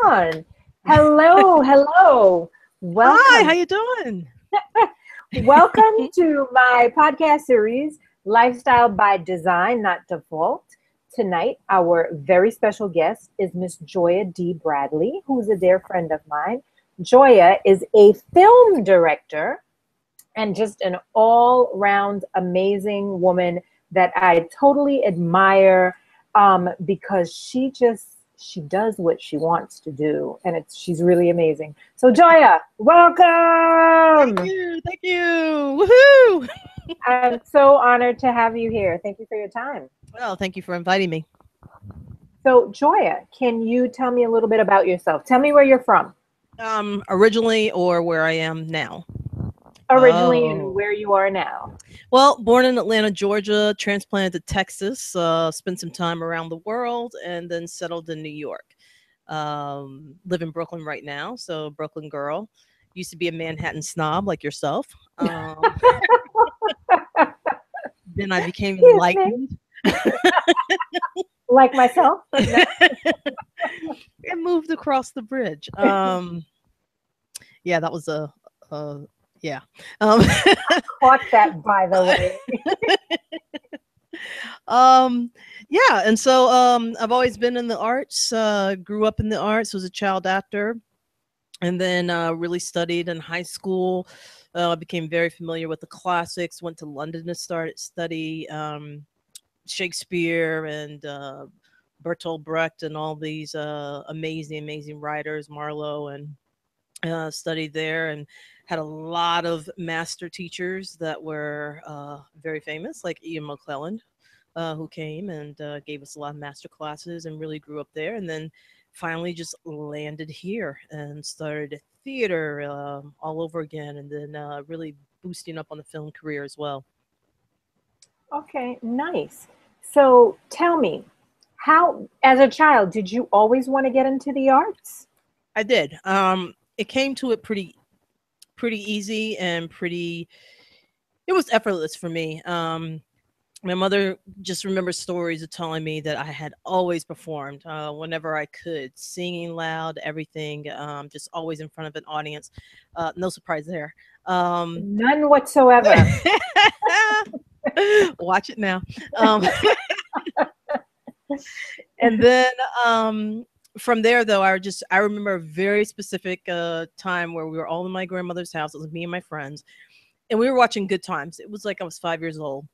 on. Hello, hello. Hi, how Welcome. you doing? Welcome to my podcast series, Lifestyle by Design, Not Default. Tonight, our very special guest is Miss Joyia D. Bradley, who's a dear friend of mine. Joyia is a film director and just an all-round amazing woman that I totally admire because she does what she wants to do, and she's really amazing. So Joyia, Thank welcome. you, thank you. Woohoo! I'm so honored to have you here. Thank you for your time. Well, thank you for inviting me. So Joyia, can you tell me a little bit about yourself? Tell me where you're from Originally or where I am now? originally and Oh, where you are now. well, born in Atlanta, Georgia, transplanted to Texas, spent some time around the world, and then settled in New York. Live in Brooklyn right now, so Brooklyn girl. Used to be a Manhattan snob like yourself. Then I became Excuse me, enlightened like myself. and moved across the bridge. Yeah, that was a yeah. Um, Caught that, by the way. um, yeah, and so I've always been in the arts. Grew up in the arts. Was a child actor, and then really studied in high school. Became very familiar with the classics. Went to London to start study Shakespeare and Bertolt Brecht and all these amazing writers, Marlowe and studied there and had a lot of master teachers that were very famous, like Ian McClellan, who came and gave us a lot of master classes and really grew up there. And then finally just landed here and started theater all over again, and then really boosting up on the film career as well. Okay, nice. So tell me, how, as a child, did you always want to get into the arts? I did. It came to it pretty easy and pretty. It was effortless for me. My mother just remembers stories of telling me that I had always performed whenever I could, singing loud, everything, just always in front of an audience. No surprise there. Um, None whatsoever. watch it now. Um, and then from there, though, I remember a very specific time where we were all in my grandmother's house. It was me and my friends, and we were watching Good Times. It was like I was 5 years old,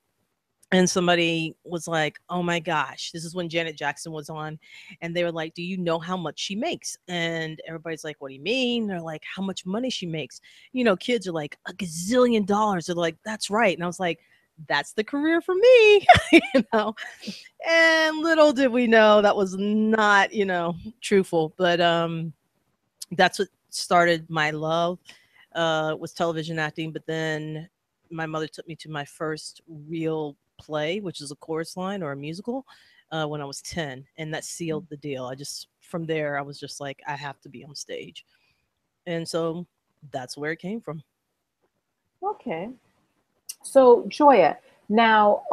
and somebody was like, "Oh my gosh, this is when Janet Jackson was on," and they were like, "Do you know how much she makes?" And everybody's like, "What do you mean?" They're like, "How much money she makes?" You know, kids are like, "A gazillion dollars." They're like, "That's right," and I was like, "That's the career for me," you know. And little did we know that was not, truthful, but that's what started my love was television acting. But then my mother took me to my first real play, which is a chorus line or a musical, when I was 10, and that sealed the deal. I just From there I was just like, I have to be on stage, and so that's where it came from. Okay. So Joya, now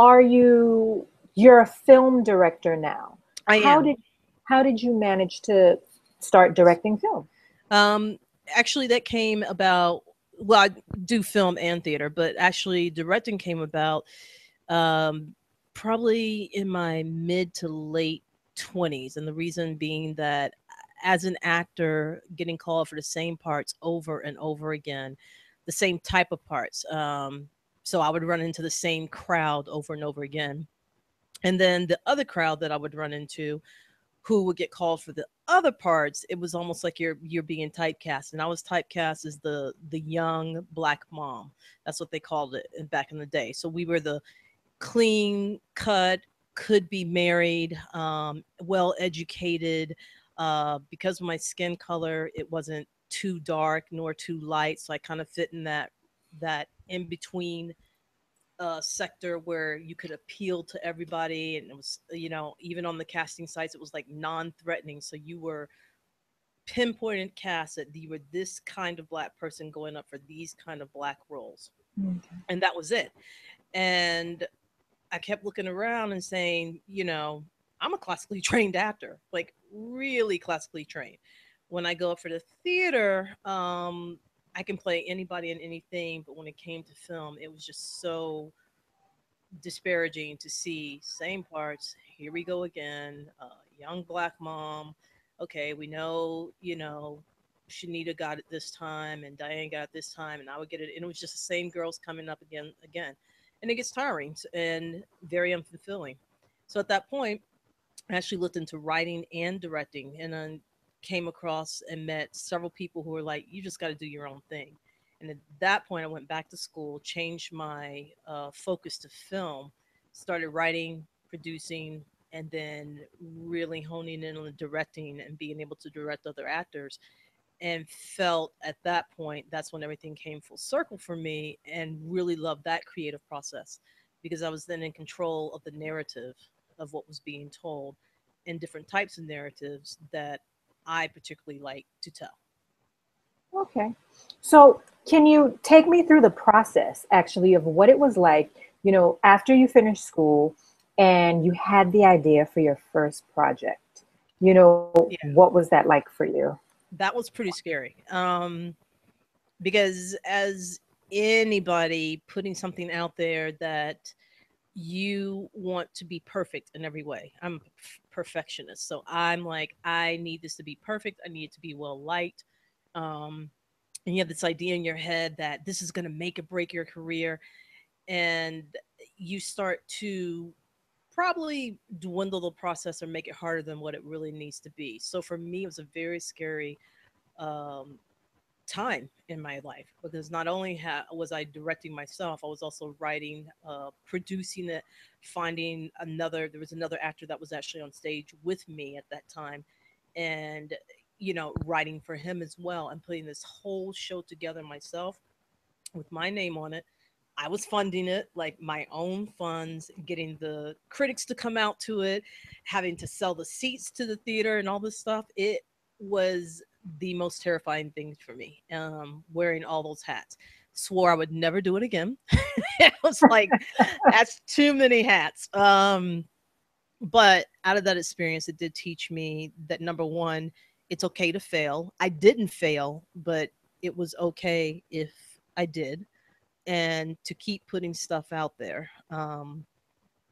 you're a film director now. I How am. did how did you manage to start directing film? Um, Actually, that came about. Well, I do film and theater, but actually, directing came about um, probably in my mid to late 20s. And the reason being that as an actor, getting called for the same parts over and over again, the same type of parts. So I would run into the same crowd over and over again. And then the other crowd that I would run into who would get called for the other parts, it was almost like you're being typecast, and I was typecast as the young black mom. That's what they called it back in the day. So we were the clean cut, could be married, well educated. Because of my skin color, it wasn't too dark nor too light, so I kind of fit in that in between sector where you could appeal to everybody. And it was, even on the casting sites, it was like non-threatening, so you were pinpointed cast that you were this kind of black person going up for these kind of black roles, Okay. and that was it. And I kept looking around and saying, I'm a classically trained actor, like really classically trained. When I go up for the theater, I can play anybody and anything, but when it came to film, it was just so disparaging to see same parts. Here we go again. Young black mom. Okay, we know, Shanita got it this time and Diane got it this time, and I would get it. And it was just the same girls coming up again. And it gets tiring and very unfulfilling. So at that point, I actually looked into writing and directing, and then came across and met several people who were like, "You just got to do your own thing." And at that point, I went back to school, changed my focus to film, started writing, producing, and then really honing in on the directing and being able to direct other actors. And felt at that point that's when everything came full circle for me, and really loved that creative process because I was then in control of the narrative of what was being told and different types of narratives that I particularly like to tell. Okay. So, can you take me through the process actually of what it was like, after you finished school and you had the idea for your first project? Yeah, What was that like for you? that was pretty scary. Because as anybody putting something out there that you want to be perfect in every way. I'm a perfectionist. So I'm like, I need this to be perfect. I need it to be well liked. Um, and you have this idea in your head that this is going to make or break your career. And you start to probably dwindle the process or make it harder than what it really needs to be. So for me, it was a very scary um, time in my life because not only was I directing myself, I was also writing, producing it, finding another. There was another actor that was actually on stage with me at that time, and writing for him as well, and putting this whole show together myself with my name on it. I was funding it, like my own funds, getting the critics to come out to it, having to sell the seats to the theater and all this stuff. It was the most terrifying thing for me, wearing all those hats. Swore I would never do it again. It was like, that's too many hats. But out of that experience, it did teach me that number one, it's okay to fail. I didn't fail, but it was okay if I did, and to keep putting stuff out there,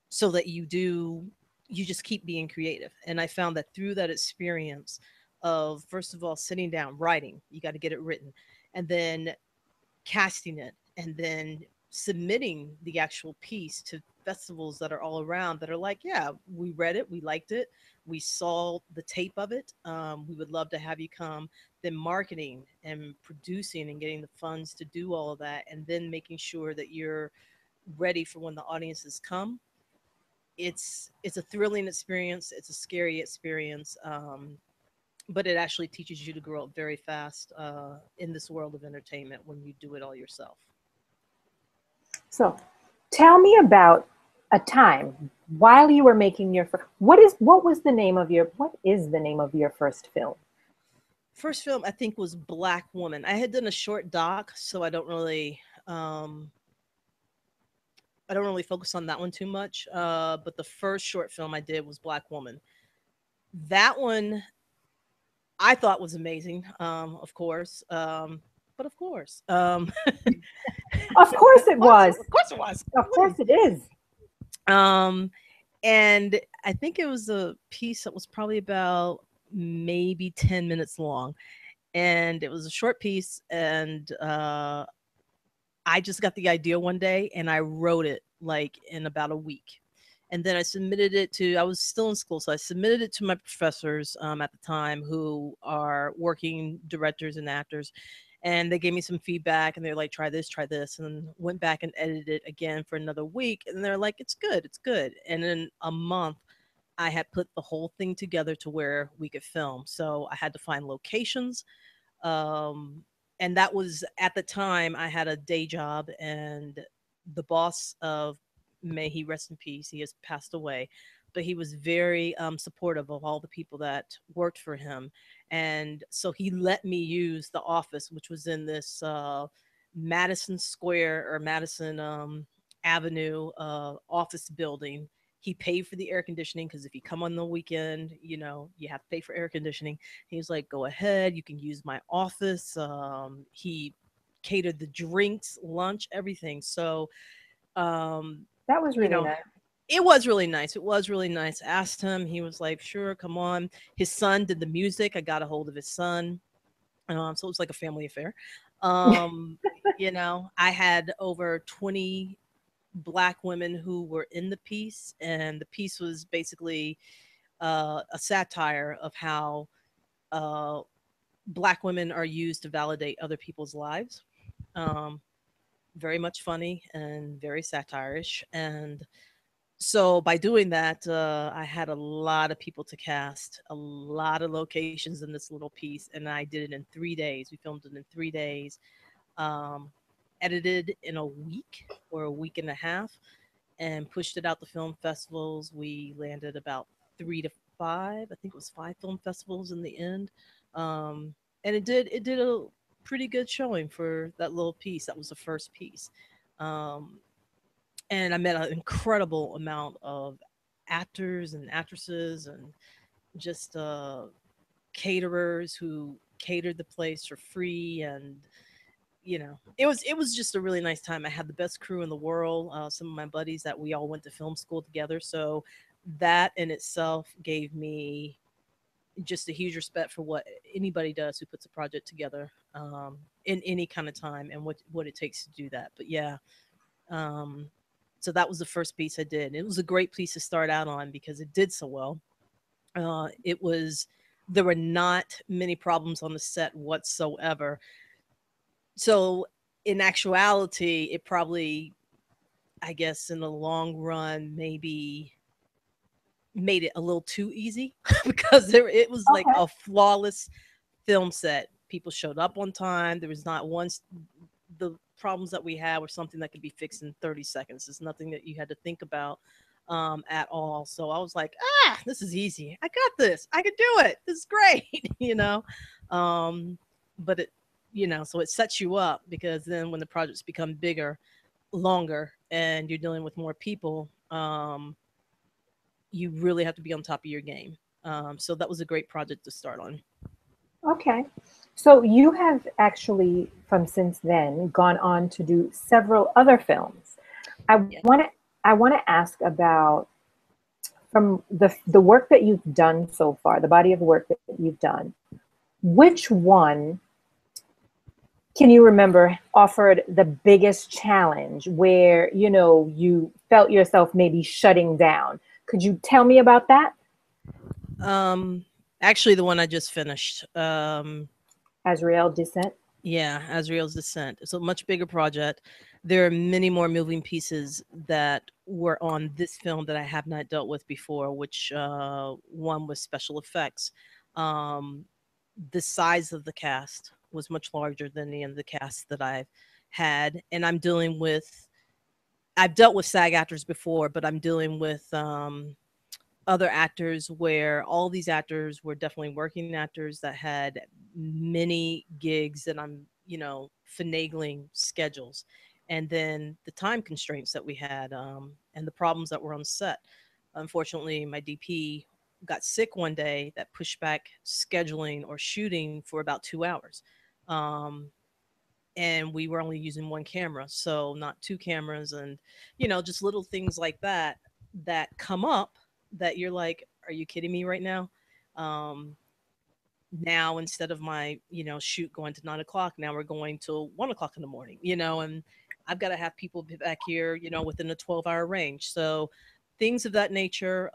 so that you just keep being creative. And I found that through that experience of, first of all, sitting down, writing, you got to get it written, and then casting it, and then submitting the actual piece to festivals that are all around that are like, yeah, we read it, we liked it, we saw the tape of it, we would love to have you come. Then marketing and producing and getting the funds to do all of that, and then making sure that you're ready for when the audiences come. It's a thrilling experience, it's a scary experience, but it actually teaches you to grow up very fast in this world of entertainment when you do it all yourself. So, tell me about a time while you were making your first. What is the name of your first film? First film I think was Black Woman. I had done a short doc, so um, I don't really focus on that one too much. But the first short film I did was Black Woman. That one I thought was amazing. Of course, but of course, Of course it was. of course it was. Of course it is. Um, and I think it was a piece that was probably about maybe 10 minutes long, and it was a short piece, and I just got the idea one day and I wrote it like in about a week. And then I submitted it to, I was still in school. So I submitted it to my professors at the time, who are working directors and actors. And they gave me some feedback, and they're like, try this. And went back and edited it again for another week. And they're like, it's good, it's good. And in a month, I had put the whole thing together to where we could film. So I had to find locations, um, and that was at the time I had a day job, and the boss of, may he rest in peace, he has passed away, but he was very supportive of all the people that worked for him. And so he let me use the office, which was in this Madison Square or Madison Avenue office building He paid for the air conditioning because if you come on the weekend, you have to pay for air conditioning. He was like, "Go ahead, you can use my office." He catered the drinks, lunch, everything. So, um, That was you really know, nice. it was really nice. It was really nice. Asked him, he was like, "Sure, come on." His son did the music. I got a hold of his son, so it was like a family affair. Um, I had over 20 black women who were in the piece, and the piece was basically a satire of how uh, black women are used to validate other people's lives. Um, Very much funny and very satirish. And so by doing that, I had a lot of people to cast, a lot of locations in this little piece, and I did it in 3 days. We filmed it in 3 days, um, edited in a week or a week and a half, and pushed it out to film festivals. We landed about 3 to 5, I think it was 5 film festivals in the end, and it did a pretty good showing for that little piece. That was the first piece, um, and I met an incredible amount of actors and actresses and just caterers who catered the place for free, and it was just a really nice time. I had the best crew in the world, some of my buddies that we all went to film school together, so that in itself gave me just a huge respect for what anybody does who puts a project together, in any kind of time, and what it takes to do that. But yeah, um, so that was the first piece I did. It was a great piece to start out on because it did so well. It was There were not many problems on the set whatsoever. So in actuality, it probably, I guess, in the long run, maybe made it a little too easy because it was like Okay. a flawless film set. People showed up on time. There was not once the problems that we had were something that could be fixed in 30 seconds. It's nothing that you had to think about at all. So I was like, this is easy. I got this. I can do it. This is great. Um, but so it sets you up because then when the projects become bigger, longer, and you're dealing with more people, you really have to be on top of your game. So that was a great project to start on. Okay. So you have actually, from since then, gone on to do several other films. I Yeah. want to I want to ask about from the work that you've done so far, the body of work that you've done. Which one can you remember offered the biggest challenge where, you felt yourself maybe shutting down? Could you tell me about that? Um, Actually, the one I just finished. Azrael Descent. Yeah, Azrael's Descent. It's a much bigger project. There are many more moving pieces that were on this film that I have not dealt with before, which one was special effects. Um, the size of the cast was much larger than any of the cast that I've had. And I've dealt with SAG actors before, but I'm dealing with other actors where all these actors were definitely working actors that had many gigs, and I'm, finagling schedules. And then the time constraints that we had, and the problems that were on set. Unfortunately, my DP got sick one day that pushed back scheduling or shooting for about 2 hours. Um, and we were only using one camera, so not two cameras, and just little things like that that come up that you're like, are you kidding me right now? um Now instead of my shoot going to 9 o'clock, now we're going till 1 o'clock in the morning, and I've got to have people be back here within a 12-hour range. So things of that nature.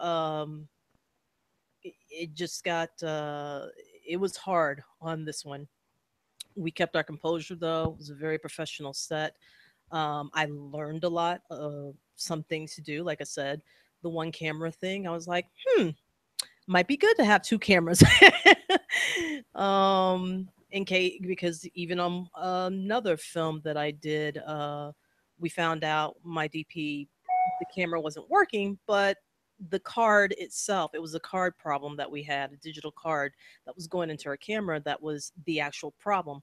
It just got it was hard on this one. We kept our composure though. It was a very professional set. I learned a lot of some things to do. Like I said, the one camera thing, I was like, might be good to have two cameras. In case, because even on another film that I did, we found out my DP, the camera wasn't working, but the card itself, it was a card problem that we had, a digital card that was going into our camera that was the actual problem.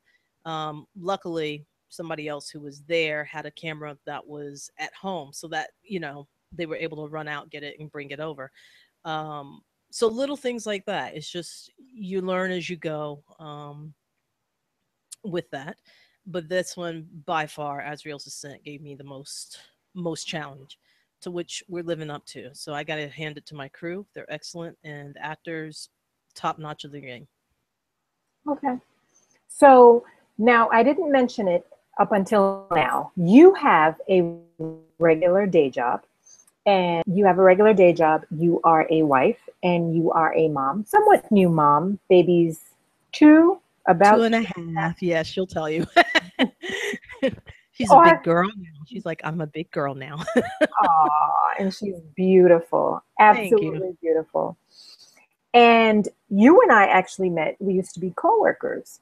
Luckily, somebody else who was there had a camera that was at home, so that they were able to run out, get it, and bring it over. So little things like that. It's just you learn as you go with that. But this one, by far, as Real Ascent, gave me the most challenge, to which we're living up to. So I got to hand it to my crew. They're excellent, and the actors, top notch of the game. Okay. So now I didn't mention it up until now. You have a regular day job, and you have a regular day job. You are a wife and you are a mom, somewhat new mom, babies two, Two about and a two. half. Yeah, she'll tell you. She's a big Or, girl now. She's like, I'm a big girl now. aw, and she's beautiful, Thank you. absolutely beautiful. And you and I actually met. We used to be coworkers,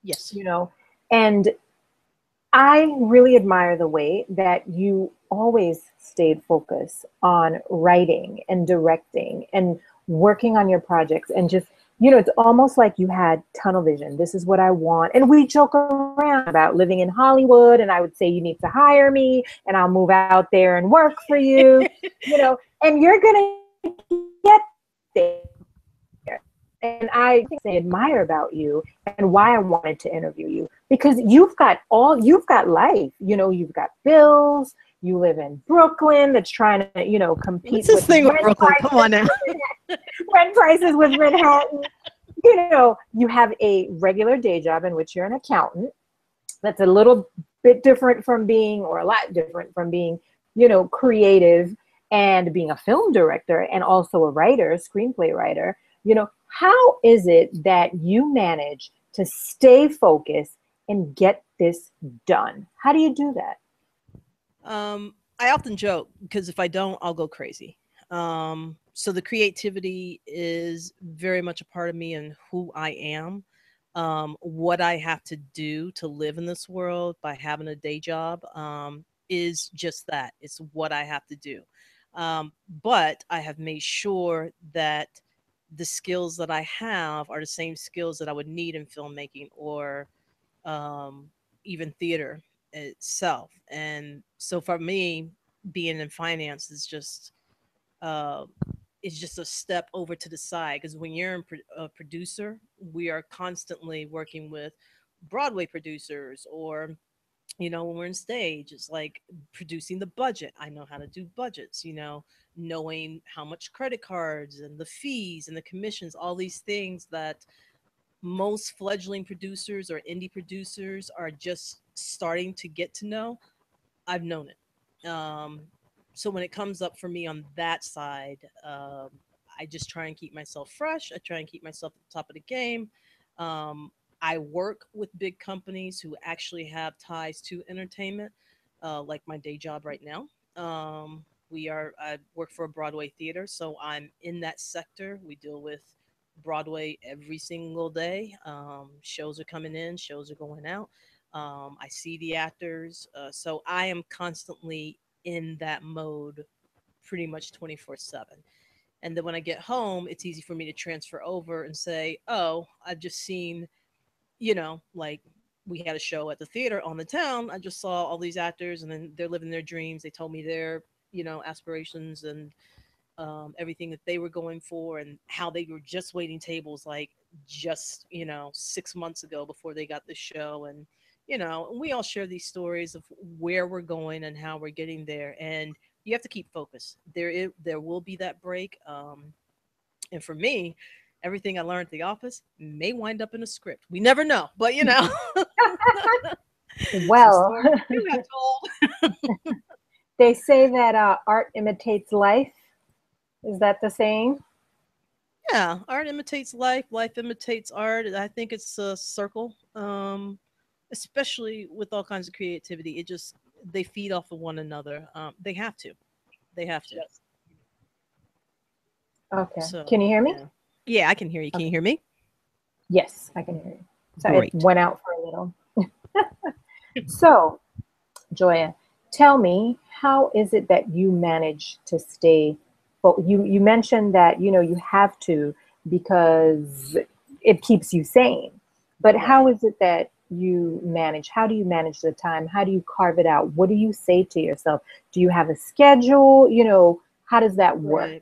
Yes. you know, and I really admire the way that you always stayed focused on writing and directing and working on your projects and just, it's almost like you had tunnel vision. This is what I want. And we joke around about living in Hollywood, and I would say, you need to hire me and I'll move out there and work for you, and you're going to get there. And I think I admire about you and why I wanted to interview you, because you've got life, you've got bills, you live in Brooklyn that's trying to, compete What's this with thing with Brooklyn? Come on now. rent prices with Manhattan. You have a regular day job in which you're an accountant. That's a little bit different from being, or a lot different from being, creative and being a film director and also a writer, screenplay writer. How is it that you manage to stay focused and get this done? How do you do that? I often joke because if I don't, I'll go crazy. So the creativity is very much a part of me and who I am. What I have to do to live in this world by having a day job is just that. It's what I have to do. But I have made sure that the skills that I have are the same skills that I would need in filmmaking or um, even theater itself. And so for me, being in finance uh, is just a step over to the side, because when you're a producer, we are constantly working with Broadway producers, or when we're in stage, it's like producing the budget. I know how to do budgets, knowing how much credit cards and the fees and the commissions, all these things that most fledgling producers or indie producers are just starting to get to know. I've known it. So when it comes up for me on that side, I just try and keep myself fresh. I try and keep myself at the top of the game. Um, I work with big companies who actually have ties to entertainment, like my day job right now. I work for a Broadway theater, so I'm in that sector. We deal with Broadway every single day. Shows are coming in, shows are going out. I see the actors. So I am constantly in that mode pretty much 24/7. And then when I get home, it's easy for me to transfer over and say, oh, I've just seen, like we had a show at the theater on the town. I just saw all these actors, and then they're living their dreams. They told me their, aspirations and everything that they were going for, and how they were just waiting tables like just 6 months ago before they got the show. And we all share these stories of where we're going and how we're getting there, and you have to keep focused. There will be that break, and for me, everything I learned at the office may wind up in a script. We never know, but some Well, stories you have told. they say that art imitates life. Is that the saying? Yeah, art imitates life. Life imitates art. I think it's a circle. Especially with all kinds of creativity, they feed off of one another. They have to. They have to. Okay. So Can you hear me? yeah, yeah. I can hear you. Can Okay. you hear me? Yes, I can hear you. So it Great. went out for a little. So, Joyia, tell me, how is it that you manage to stay? But you mentioned that you have to, because it keeps you sane. But how Right. is it that you manage? How do you manage the time? How do you carve it out? What do you say to yourself? Do you have a schedule? How does that work?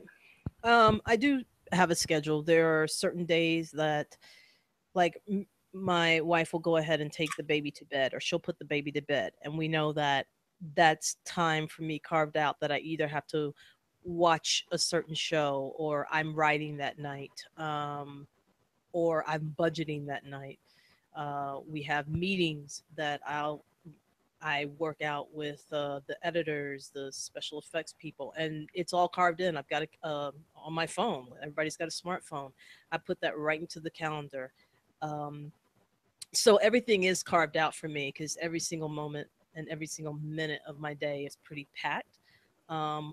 Right. I do have a schedule. There are certain days that, like, my wife will go ahead and take the baby to bed, or she'll put the baby to bed, and we know that that's time for me carved out, that I either have to watch a certain show, or I'm writing that night, or I'm budgeting that night. We have meetings that I work out with the editors, the special effects people, and it's all carved in. I've got it on my phone. Everybody's got a smartphone. I put that right into the calendar. Um, so everything is carved out for me, because every single moment and every single minute of my day is pretty packed,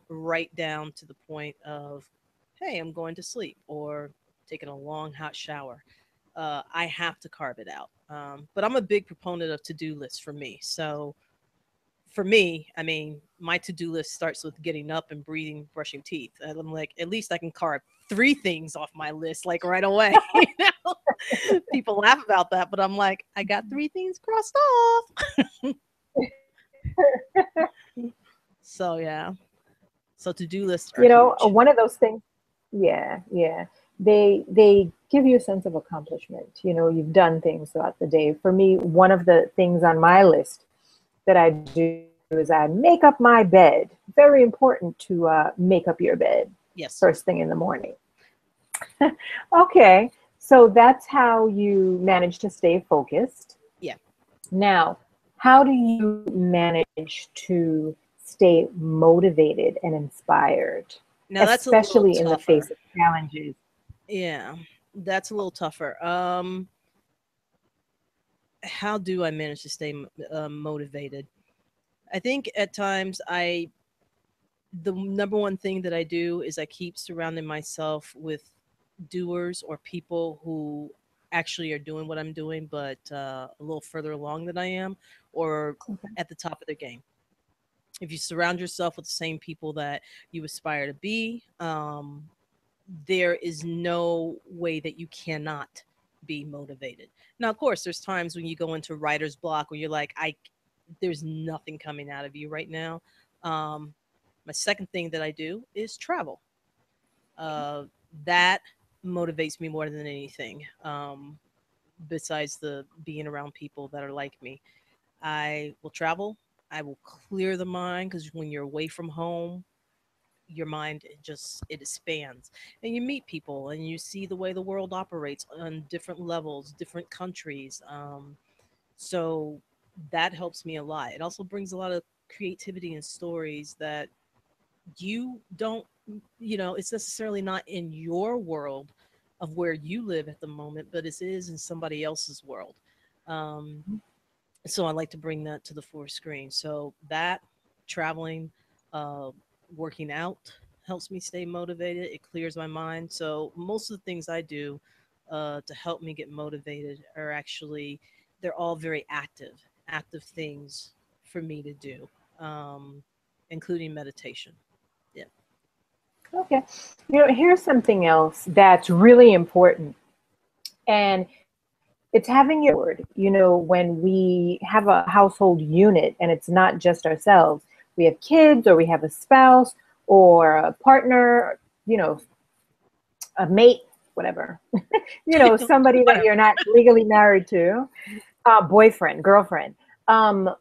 right down to the point of, hey, I'm going to sleep, or taking a long hot shower. I have to carve it out. But I'm a big proponent of to-do lists for me. So for me, I mean, my to-do list starts with getting up and breathing, brushing teeth. And I'm like, at least I can carve three things off my list, like, right away. People laugh about that, but I'm like, I got three things crossed off. So yeah. So to-do lists are huge. One of those things. Yeah, yeah. They give you a sense of accomplishment. You've done things throughout the day. For me, one of the things on my list that I do is I make up my bed. Very important to make up your bed Yes. first thing in the morning. Okay, so that's how you manage to stay focused. Yeah. Now, how do you manage to stay motivated and inspired, Now that's a little especially in the face tougher. of challenges? Yeah. That's a little tougher. How do I manage to stay motivated? I think at times the number one thing that I do is I keep surrounding myself with doers, or people who actually are doing what I'm doing, but a little further along than I am, or at the top of their game. If you surround yourself with the same people that you aspire to be, there is no way that you cannot be motivated. Now, of course, there's times when you go into writer's block where you're like, there's nothing coming out of you right now. Um, my second thing that I do is travel. Uh, that motivates me more than anything. Besides the being around people that are like me, I will travel. I will clear the mind, because when you're away from home, your mind, it expands, and you meet people and you see the way the world operates on different levels, different countries. So that helps me a lot. It also brings a lot of creativity and stories that you don't, it's necessarily not in your world of where you live at the moment, but it is in somebody else's world. um, so I like to bring that to the fore screen. So that, traveling, uh, working out helps me stay motivated. It clears my mind. So most of the things I do to help me get motivated are actually, they're all very active things for me to do, um, including meditation. Yeah. Okay. Here's something else that's really important, and it's having your board. When we have a household unit and it's not just ourselves, we have kids, or we have a spouse, or a partner, you know, a mate, whatever, somebody that Whatever. you're not legally married to, boyfriend, girlfriend. Um,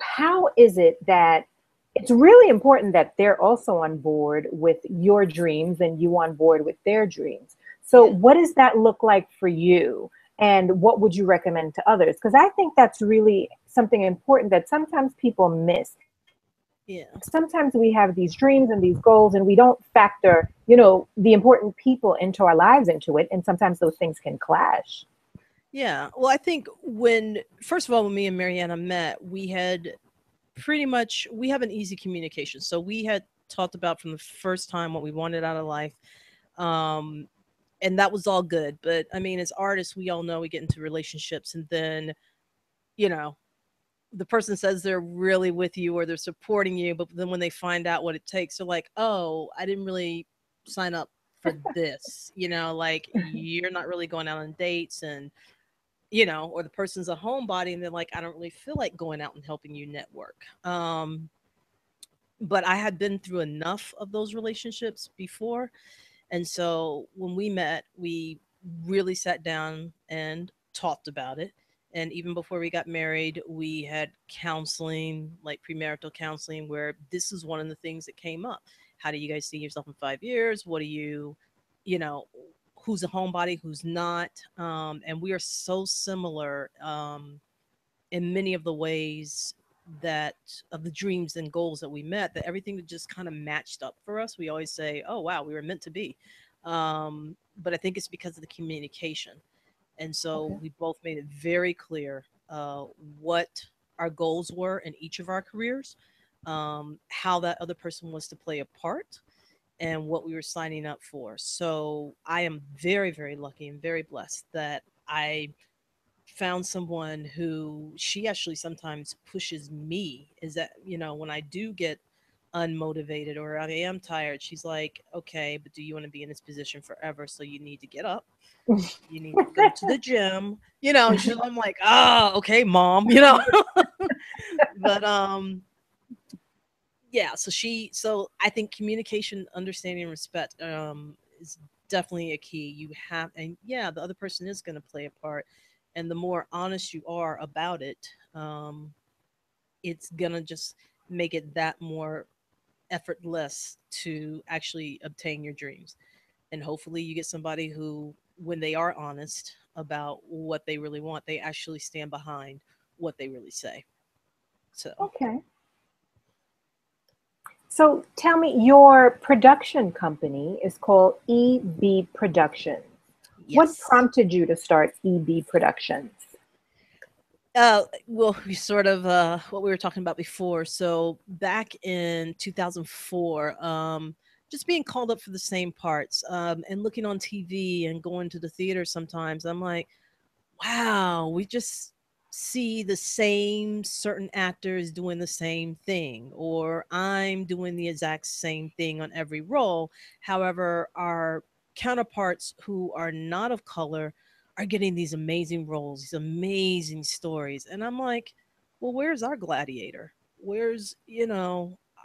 how is it that it's really important that they're also on board with your dreams and you on board with their dreams? So, Yeah. what does that look like for you? And what would you recommend to others? Because I think that's really something important that sometimes people miss. Sometimes Yeah. we have these dreams and these goals, and we don't factor, the important people into our lives into it. And sometimes those things can clash. Yeah. Well, I think when, first of all, when me and Mariana met, we had pretty much, we have an easy communication. So we had talked about from the first time what we wanted out of life. Um, and that was all good. But I mean, as artists, we all know we get into relationships, and then, you know, the person says they're really with you or they're supporting you, but then when they find out what it takes, they're like, oh, I didn't really sign up for this. Like, you're not really going out on dates, and or the person's a homebody and they're like, I don't really feel like going out and helping you network. But I had been through enough of those relationships before. And so when we met, we really sat down and talked about it. And even before we got married, we had counseling, like premarital counseling, where this is one of the things that came up. How do you guys see yourself in 5 years? What do you know, who's a homebody, who's not? And we are so similar in many of the ways that of the dreams and goals that we met, that everything just kind of matched up for us. We always say, oh wow, we were meant to be. But I think it's because of the communication. And so Okay. we both made it very clear what our goals were in each of our careers, how that other person was to play a part, and what we were signing up for. So I am very, very lucky and very blessed that I found someone who, she actually sometimes pushes me, is that, when I do get unmotivated or I am tired, she's like, okay, but do you want to be in this position forever? So you need to get up, you need to go to the gym, I'm like, oh, okay, mom, but yeah, so I think communication, understanding, and respect is definitely a key. You have, and yeah, the other person is going to play a part, and the more honest you are about it, um it's gonna just make it that more effortless to actually obtain your dreams. And hopefully you get somebody who, when they are honest about what they really want, they actually stand behind what they really say. So Okay. So tell me, your production company is called EB Productions. What yes. prompted you to start EB Productions? Well, we sort of what we were talking about before. So back in 2004, just being called up for the same parts, and looking on TV and going to the theater sometimes, I'm like, wow, we just see the same certain actors doing the same thing, or I'm doing the exact same thing on every role. However, our counterparts who are not of color are getting these amazing roles, these amazing stories. And I'm like, well, where's our gladiator? Where's,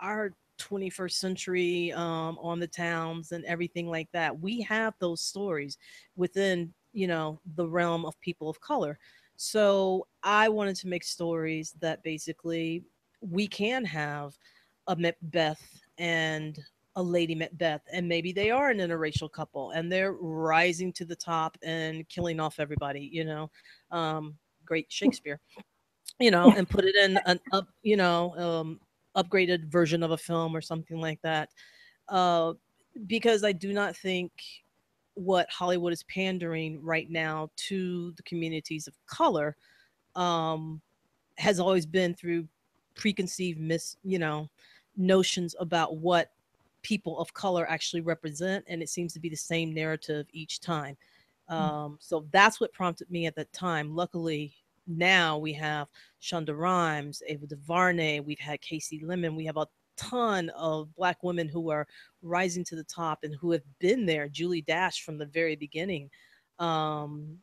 our 21st century on the towns and everything like that? We have those stories within, the realm of people of color. So I wanted to make stories that basically we can have a Macbeth and a Lady Macbeth, and maybe they are an interracial couple and they're rising to the top and killing off everybody, great Shakespeare, and put it in an upgraded version of a film or something like that. Uh, because I do not think what Hollywood is pandering right now to the communities of color um, has always been through preconceived notions about what people of color actually represent, and it seems to be the same narrative each time. So that's what prompted me at that time. Luckily, now we have Shonda Rhimes, Ava DuVernay, we've had Casey Lemon, we have a ton of Black women who are rising to the top and who have been there. Julie Dash from the very beginning. Um,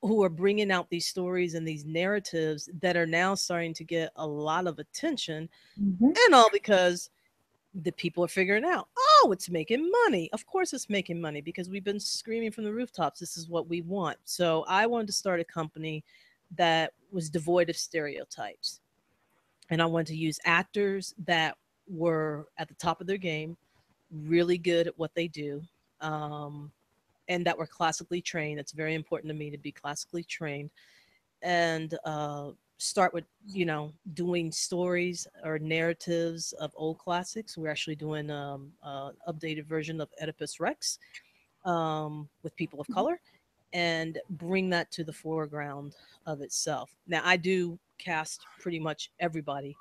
who are bringing out these stories and these narratives that are now starting to get a lot of attention, Mhm. and all because the people are figuring out, oh, it's making money. Of course it's making money, because we've been screaming from the rooftops, this is what we want. So I wanted to start a company that was devoid of stereotypes, and I wanted to use actors that were at the top of their game, really good at what they do, um, and that were classically trained. It's very important to me to be classically trained, and start with, doing stories or narratives of old classics. We're actually doing updated version of Oedipus Rex, with people of color, and bring that to the foreground of itself. Now I do cast pretty much everybody,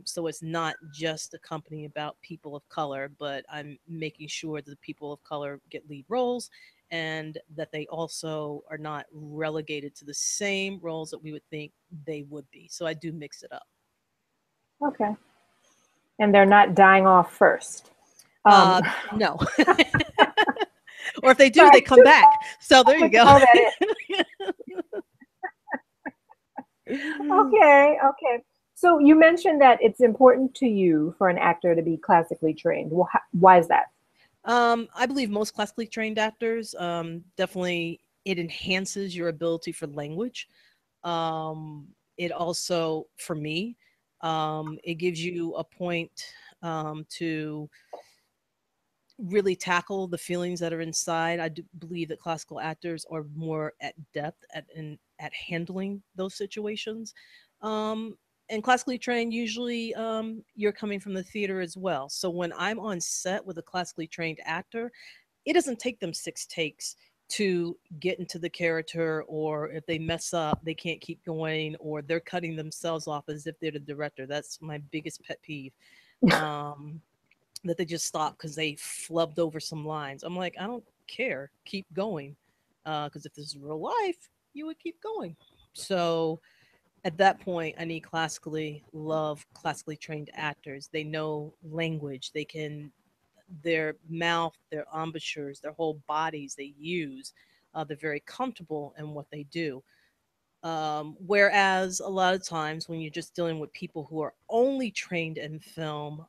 so it's not just a company about people of color, but I'm making sure that the people of color get lead roles, and that they also are not relegated to the same roles that we would think they would be. So I do mix it up. Okay. And they're not dying off first. Um, No. Or if they so do, I they come back. So there you would go. throw that in. Okay, okay. So you mentioned that it's important to you for an actor to be classically trained. Well, why is that? I believe most classically trained actors, definitely it enhances your ability for language. It also, for me, it gives you a point to really tackle the feelings that are inside. I do believe that classical actors are more at depth at handling those situations. Um, and classically trained, usually you're coming from the theater as well. So when I'm on set with a classically trained actor, it doesn't take them six takes to get into the character, or if they mess up they can't keep going, or they're cutting themselves off as if they're the director. That's my biggest pet peeve. um, that they just stop because they flubbed over some lines. I'm like, I don't care, keep going, because if this is real life you would keep going. So at that point I need classically trained actors. They know language, they can, their mouth, their embouchures, their whole bodies they use. They're very comfortable in what they do. Whereas a lot of times when you're just dealing with people who are only trained in film,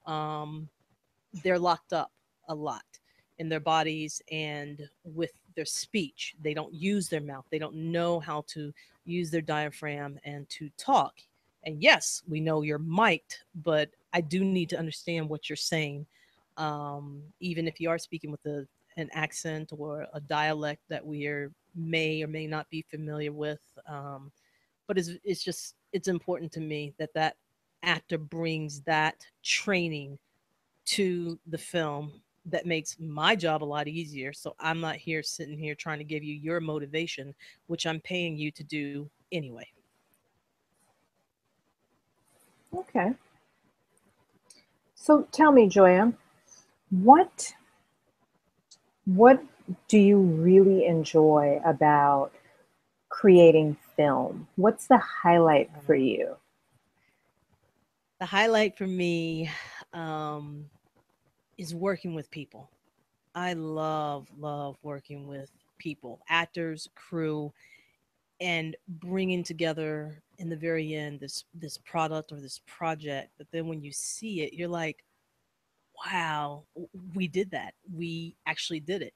they're locked up a lot in their bodies and with their speech. They don't use their mouth. They don't know how to use their diaphragm and to talk. And yes, we know you're mic'd, but I do need to understand what you're saying. Even if you are speaking with an accent or a dialect that we are, may or may not be familiar with. But it's just, it's important to me that that actor brings that training to the film that makes my job a lot easier. So I'm not here sitting here trying to give you your motivation, which I'm paying you to do anyway. Okay. So tell me, Joya, what what do you really enjoy about creating film? What's the highlight for you? The highlight for me um, is working with people. I love working with people, actors, crew, and bringing together in the very end this product or this project. But then when you see it, you're like, wow, we did that. We actually did it.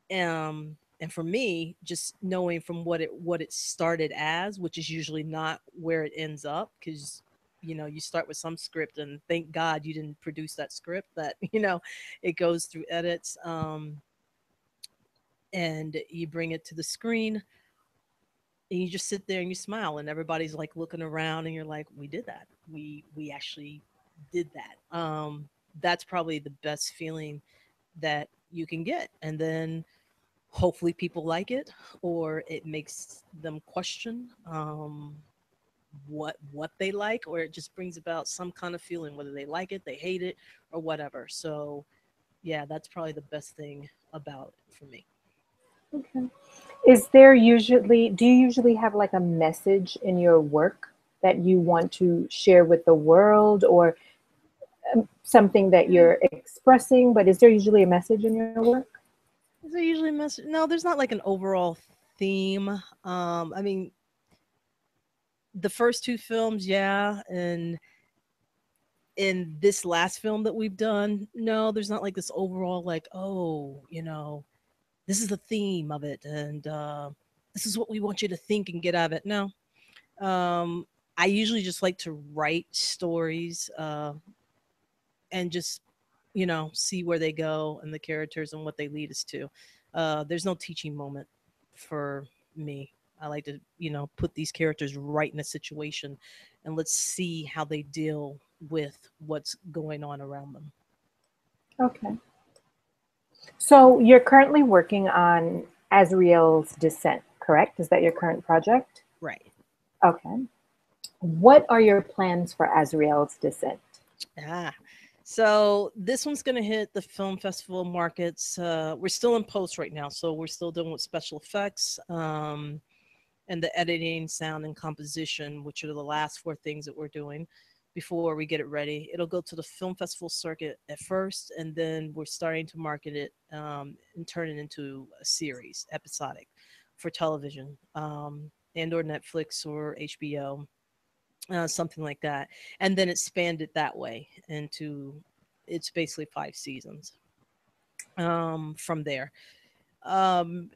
And for me, just knowing from what it started as, which is usually not where it ends up, because you start with some script and thank God you didn't produce that script, that it goes through edits, and you bring it to the screen and you just sit there and you smile and everybody's like looking around and you're like, we did that. We actually did that. That's probably the best feeling that you can get. And then hopefully people like it, or it makes them question what they like, or it just brings about some kind of feeling, whether they like it, they hate it, or whatever. So yeah, that's probably the best thing about it for me. Okay. Is there usually, do you usually have like a message in your work that you want to share with the world, or something that Mm. you're expressing, but is there usually a message in your work? Is there usually a message? No, there's not like an overall theme. I mean, the first two films, yeah, and in this last film that we've done, no, there's not like this overall, like, oh, this is the theme of it, and this is what we want you to think and get out of it. No. I usually just like to write stories, and just see where they go and the characters and what they lead us to. There's no teaching moment for me. I like to put these characters right in a situation and let's see how they deal with what's going on around them. Okay. So you're currently working on Azriel's Descent, correct? Is that your current project? Right. Okay. What are your plans for Azriel's Descent? Ah, so this one's going to hit the film festival markets. We're still in post right now, so we're still dealing with special effects, and the editing, sound, and composition, which are the last four things that we're doing before we get it ready. It'll go to the film festival circuit at first, and then we're starting to market it, and turn it into a series, episodic, for television, and or Netflix or HBO. something like that, and then expanded that way into it's basically 5 seasons from there. Um,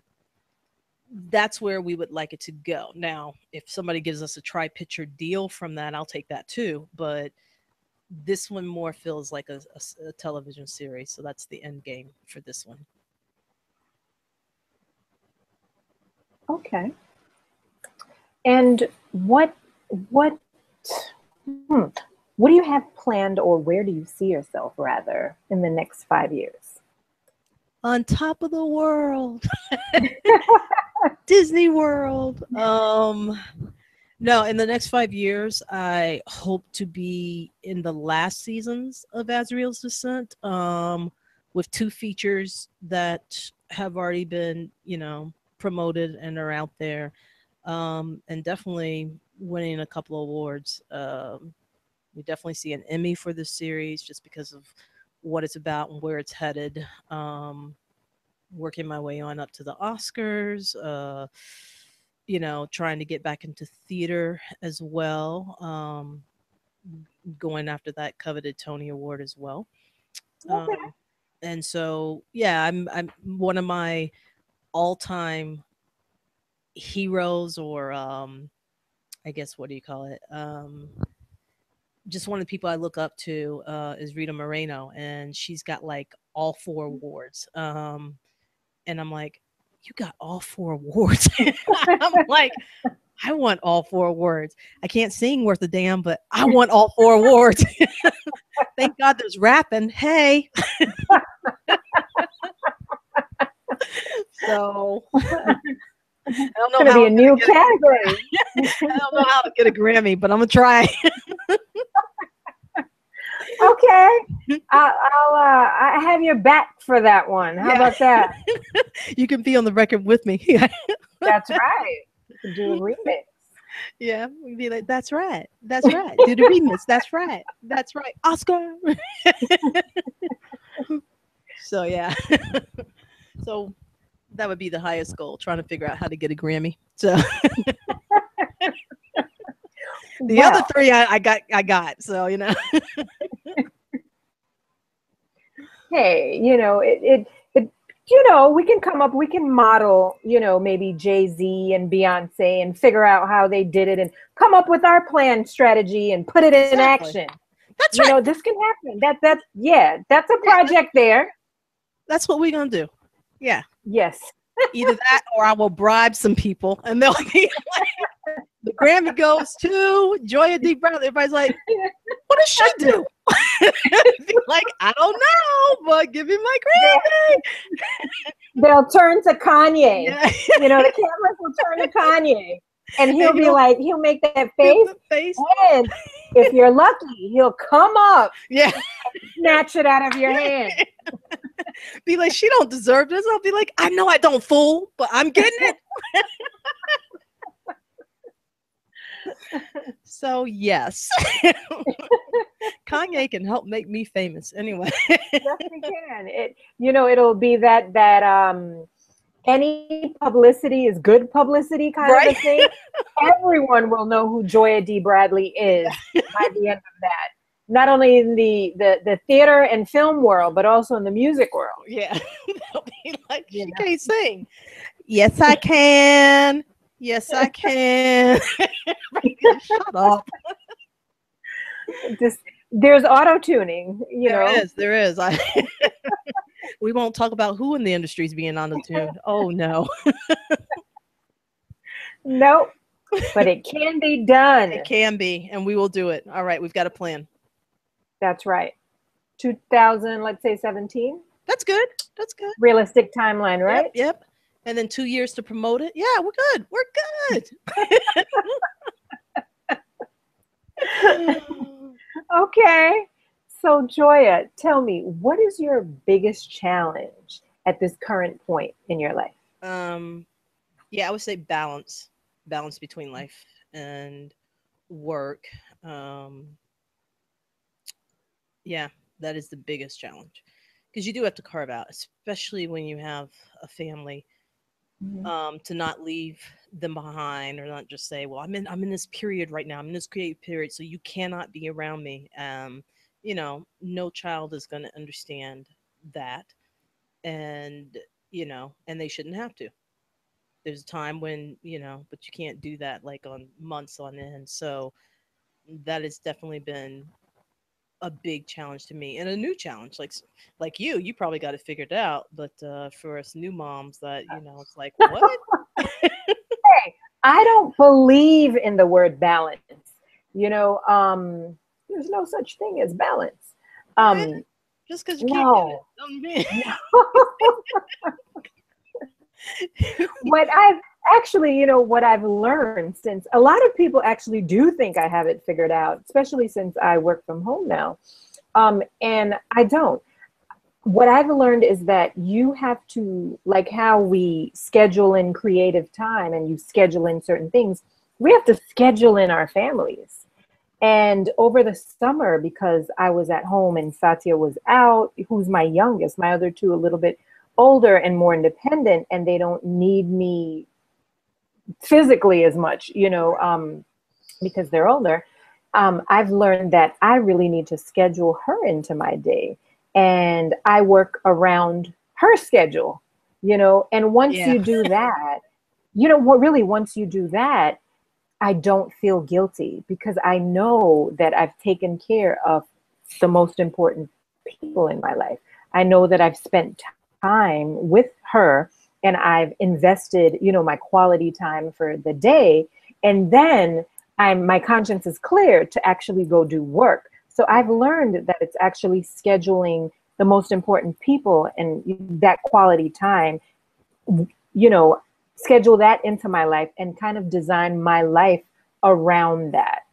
that's where we would like it to go. Now, if somebody gives us a tri-picture deal from that, I'll take that too. But this one more feels like a television series, so that's the end game for this one. Okay. And what hmm, what do you have planned, or where do you see yourself rather in the next 5 years? On top of the world, Disney World. No, in the next 5 years, I hope to be in the last seasons of Azriel's Descent, with two features that have already been, promoted and are out there, and definitely winning a couple of awards. We definitely see an Emmy for this series just because of what it's about and where it's headed. Working my way on up to the Oscars. Trying to get back into theater as well. Going after that coveted Tony Award as well. Okay. Um, and so, yeah, I'm one of my all time heroes, or I guess what do you call it? Just one of the people I look up to is Rita Moreno, and she's got like all four awards. And I'm like, you got all four awards. I'm like, I want all four awards. I can't sing worth a damn, but I want all four awards. Thank God there's rapping. Hey. So I don't It's know going to how be a I'm gonna new get category. I don't know how to get a Grammy, but I'm gonna try. Okay. I have your back for that one. How Yeah, about that? you can be on the record with me. That's right. You can do a remix. Yeah, we'd be like, that's right, that's right. Do the remix. That's right. Oscar. So yeah, so that would be the highest goal, trying to figure out how to get a Grammy. So the other Well, three I got. So hey, we can come up, we can model, maybe Jay-Z and Beyonce and figure out how they did it and come up with our plan strategy and put it in exactly. action. That's right. This can happen. That's a Yeah, project there. that's what we're gonna do. Yeah, Yes. either that or I will bribe some people, and they'll be the Grammy goes to Joyia D. Bradley. Everybody's like, what does she do? Be like, I don't know, but give me my Grammy. They'll turn to Kanye. Yeah. The cameras will turn to Kanye. And he'll And be like, he'll make that give face. the face. And if you're lucky, he'll come up, Yeah. snatch it out of your hand. Be like, she don't deserve this. I'll be like, I know I don't, fool, but I'm getting it. So yes. Kanye can help make me famous anyway. Yes, we can. It'll be that any publicity is good publicity kind of Right? a thing. Everyone will know who Joyia D. Bradley is by the end of that. Not only in the theater and film world, but also in the music world. Yeah. They'll be like, You she know? can't sing. Yes, I can. Yes, I can. Shut up. Just there's auto tuning. There is. We won't talk about who in the industry is being on the tune. Oh no. Nope. But it can be done. It can be, and we will do it. All right, we've got a plan. That's right. 2000, let's say 17. That's good. That's good. Realistic timeline, Yep, right? yep. And then 2 years to promote it. Yeah, we're good. We're good. Okay. So, Joyia, tell me, what is your biggest challenge at this current point in your life? um, yeah, I would say balance between life and work. Um, yeah, that is the biggest challenge because you do have to carve out, especially when you have a family. Mhm. To not leave them behind, or not just say, well, I'm in this period right now, I'm in this creative period, so you cannot be around me. No child is going to understand that. And and they shouldn't have to. There's a time when, but you can't do that like on months on end. So that has definitely been a big challenge to me, and a new challenge, like you probably got it figured out, but for us new moms, that it's like, what? Hey, I don't believe in the word balance. There's no such thing as balance. Eh, Um, just because you can't get it no, doesn't mean. no. What I've actually, what I've learned, since a lot of people actually do think I have it figured out, especially since I work from home now. And I don't. What I've learned is that you have to, like how we schedule in creative time and you schedule in certain things, we have to schedule in our families. And over the summer, because I was at home and Satya was out, who's my youngest, my other two a little bit older and more independent, and they don't need me physically as much, because they're older. I've learned that I really need to schedule her into my day, and I work around her schedule, and once Yeah. you do that, what really, once you do that, I don't feel guilty because I know that I've taken care of the most important people in my life. I know that I've spent time with her and I've invested, my quality time for the day. And then my conscience is clear to actually go do work. So I've learned that it's actually scheduling the most important people and that quality time, you know, schedule that into my life and kind of design my life around that.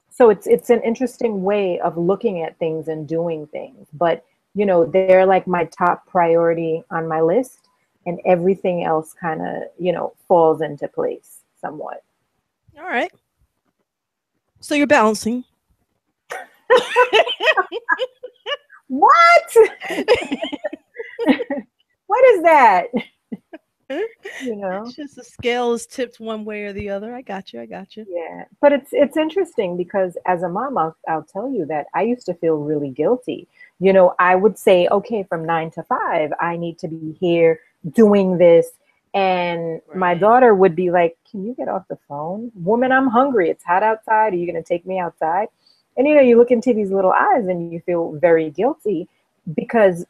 So it's an interesting way of looking at things and doing things. But they're like my top priority on my list, and everything else kind of, falls into place somewhat. All right. So you're balancing. What? What is that? You know? It's just the scale is tipped one way or the other. I got you. I got you. Yeah, but it's interesting because as a mom, I'll tell you that I used to feel really guilty. I would say, okay, from 9 to 5, I need to be here doing this, and my Right. daughter would be like, "Can you get off the phone, woman? I'm hungry. It's hot outside. Are you going to take me outside?" And you look into these little eyes and you feel very guilty because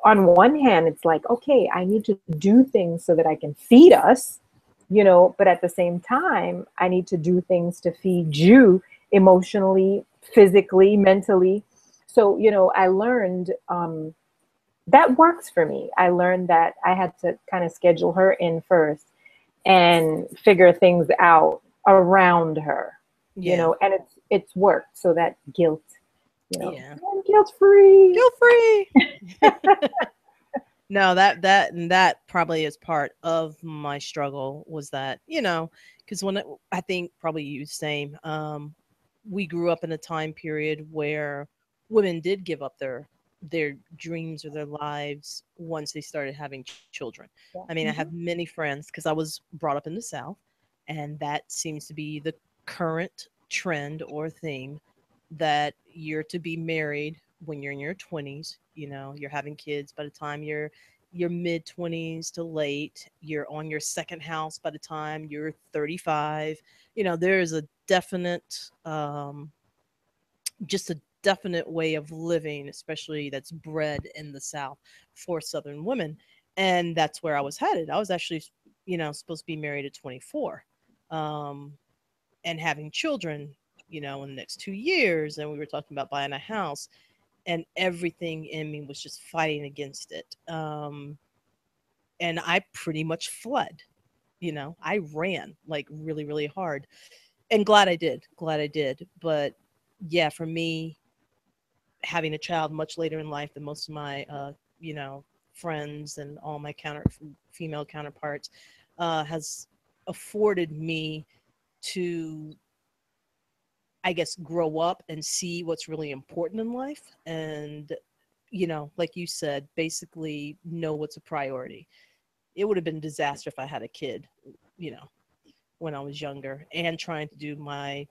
on one hand, it's like, okay, I need to do things so that I can feed us, but at the same time, I need to do things to feed you emotionally, physically, mentally. So, I learned that works for me. I learned that I had to kind of schedule her in first and figure things out around her, Yeah. and it's worked. So that guilt, Yeah. I'm guilt free. Feel free. No, that probably is part of my struggle, was that, because I think probably you same. We grew up in a time period where women did give up their dreams or their lives once they started having children. I Yeah. mean, I have Mhm. many friends, because I was brought up in the South, and that seems to be the current trend or theme, that you're to be married when you're in your 20s. You're having kids by the time you're mid 20s to late. You're on your second house by the time you're 35. There is a definite, just a definite way of living, especially that's bred in the South for Southern women. And that's where I was headed. I was actually, supposed to be married at 24, um, and having children, in the next 2 years. And we were talking about buying a house, and everything in me was just fighting against it. And I pretty much fled. I ran like really, really hard, and glad I did. Glad I did. But yeah, for me, having a child much later in life than most of my, friends and all my female counterparts, has afforded me to, I guess, grow up and see what's really important in life. And, like you said, basically know what's a priority. it would have been a disaster if I had a kid, you know, when I was younger and trying to do my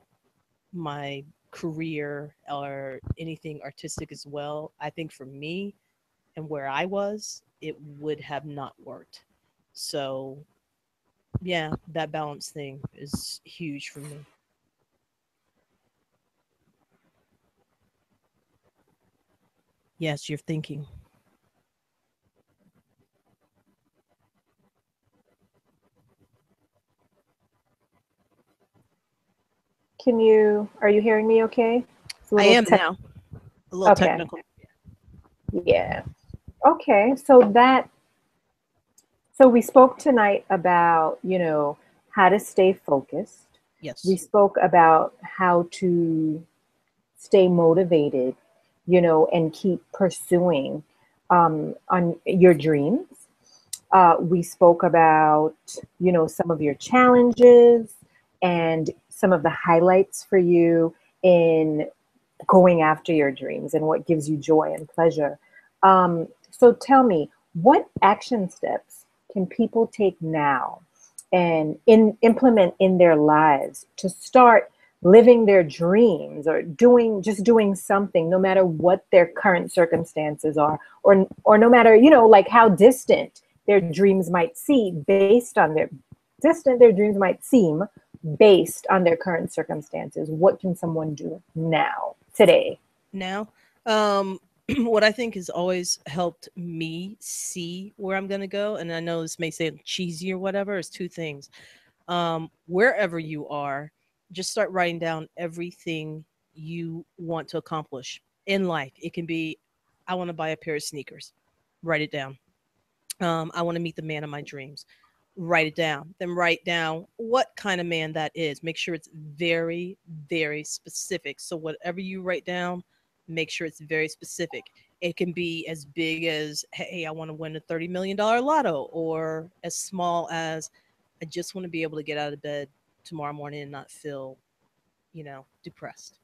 career or anything artistic as well. I think for me and where I was, it would have not worked. So yeah, that balance thing is huge for me. Yes, you're thinking. Are you hearing me okay? It's a I little am tech. now. A little Okay. technical. Yeah. Okay. So we spoke tonight about, how to stay focused. We Yes. spoke about how to stay motivated, and keep pursuing on your dreams. We spoke about, some of your challenges and some of the highlights for you in going after your dreams and what gives you joy and pleasure. So tell me, what action steps can people take now and implement in their lives to start living their dreams or doing something, no matter what their current circumstances are, or no matter, like how distant their dreams might their dreams might seem based on their current circumstances. What can someone do now, today? Now, what I think has always helped me see where I'm going to go, and I know this may sound cheesy or whatever, is two things. Wherever you are, just start writing down everything you want to accomplish in life. It can be, I want to buy a pair of sneakers. Write it down. I want to meet the man of my dreams. Write it down. Then write down what kind of man that is. Make sure it's very, very specific. So, whatever you write down, make sure it's very specific. It can be as big as, hey, I want to win a $30 million lotto, or as small as, I just want to be able to get out of bed tomorrow morning and not feel, depressed.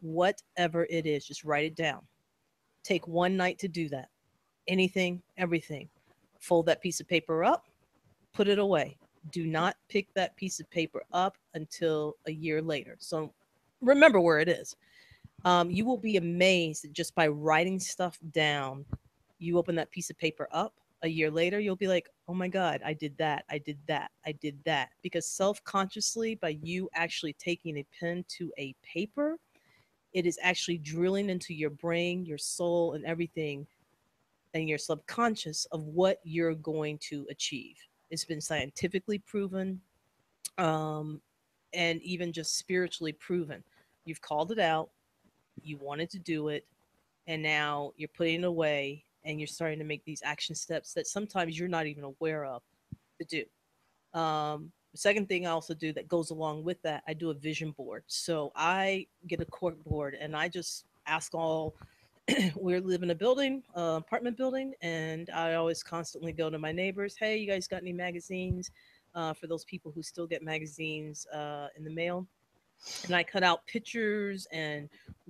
Whatever it is, just write it down. Take one night to do that. Anything, everything. Fold that piece of paper up, put it away. Do not pick that piece of paper up until a year later. So remember where it is. You will be amazed that just by writing stuff down, you open that piece of paper up a year later, you'll be like, oh my God, I did that. I did that. I did that. Because self consciously, by you actually taking a pen to a paper, it is actually drilling into your brain, your soul, and everything and your subconscious of what you're going to achieve. It's been scientifically proven, um, and even just spiritually proven. You've called it out, you wanted to do it, and now you're putting it away and you're starting to make these action steps that sometimes you're not even aware of to do. The second thing I also do that goes along with that, I do a vision board. So I get a cork board and I just ask all we live in a building, apartment building, and I always constantly go to my neighbors. Hey, you guys got any magazines? For those people who still get magazines in the mail, and I cut out pictures and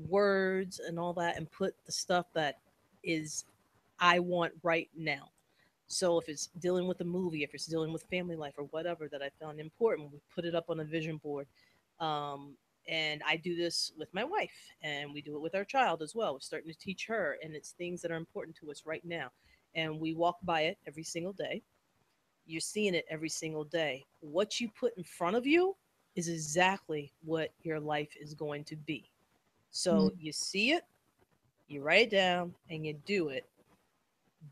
words and all that, and put the stuff that is I want right now. So if it's dealing with a movie, if it's dealing with family life or whatever that I found important, we put it up on a vision board. Um, and I do this with my wife, and we do it with our child as well. We're starting to teach her, and it's things that are important to us right now. And we walk by it every single day. You're seeing it every single day. What you put in front of you is exactly what your life is going to be. So you see it, you write it down, and you do it.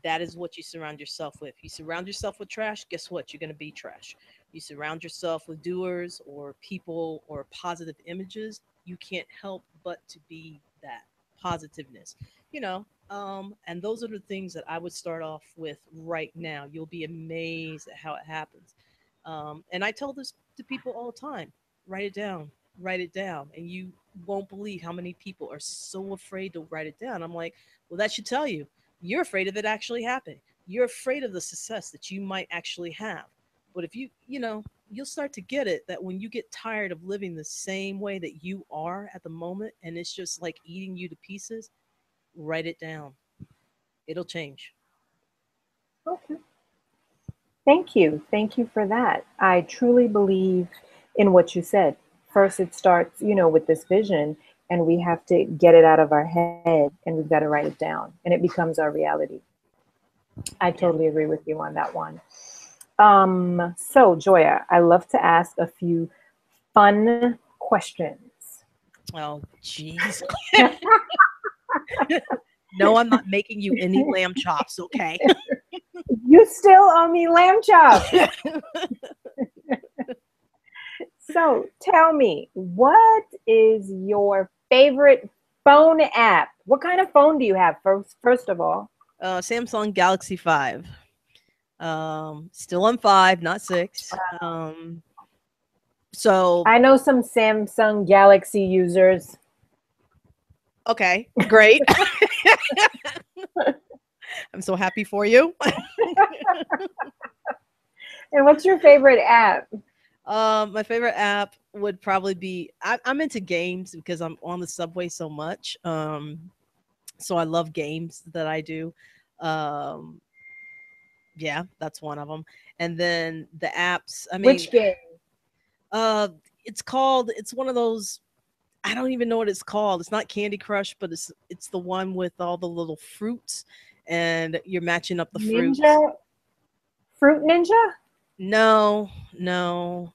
That is what you surround yourself with. You surround yourself with trash, guess what? You're going to be trash. You surround yourself with doers or people or positive images, you can't help but to be that positiveness, and those are the things that I would start off with right now. You'll be amazed at how it happens. And I tell this to people all the time: write it down, write it down. And you won't believe how many people are so afraid to write it down. I'm like, well, that should tell you you're afraid of it actually happening. You're afraid of the success that you might actually have. But if you'll start to get it that when you get tired of living the same way that you are at the moment and it's just like eating you to pieces, write it down. It'll change. Okay. Thank you. Thank you for that. I truly believe in what you said. First, it starts, with this vision, and we have to get it out of our head and we've got to write it down, and it becomes our reality. I Yeah. totally agree with you on that one. So, Joya, I love to ask a few fun questions. Oh, jeez. No, I'm not making you any lamb chops, okay? You still owe me lamb chops. So tell me, what is your favorite phone app? What kind of phone do you have first of all? Samsung Galaxy 5. Still on 5, not 6. So I know some Samsung Galaxy users. okay, great. I'm so happy for you. And what's your favorite app? My favorite app would probably be I'm into games because I'm on the subway so much. So I love games that I do. Um, yeah, that's one of them. And then the apps. I mean, Which game? uh, it's one of those. I don't even know what it's called. It's not Candy Crush, but it's the one with all the little fruits, and you're matching up the Ninja? fruits. Fruit Ninja? No, no,